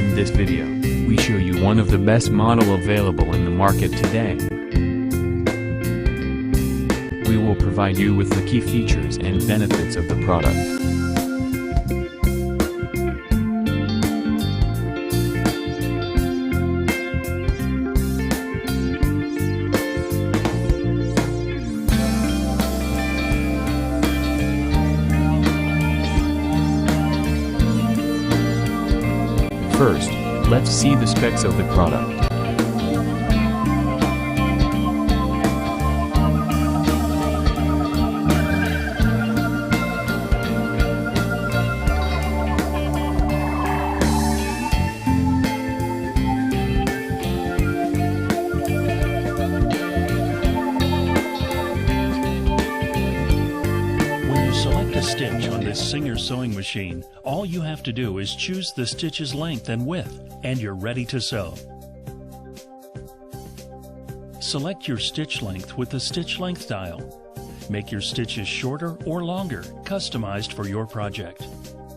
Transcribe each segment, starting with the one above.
In this video, we show you one of the best model available in the market today. We will provide you with the key features and benefits of the product. First, let's see the specs of the product. Select a stitch on this Singer sewing machine. All you have to do is choose the stitch's length and width, and you're ready to sew. Select your stitch length with the stitch length dial. Make your stitches shorter or longer, customized for your project.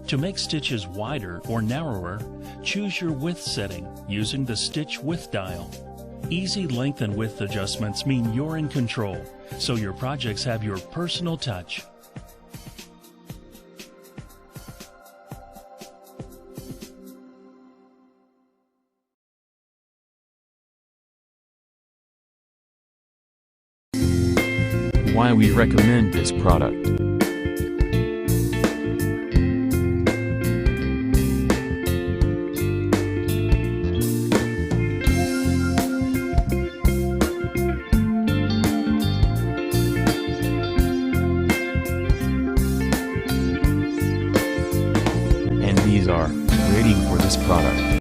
To make stitches wider or narrower, choose your width setting using the stitch width dial. Easy length and width adjustments mean you're in control, so your projects have your personal touch. Why we recommend this product. And these are rating for this product.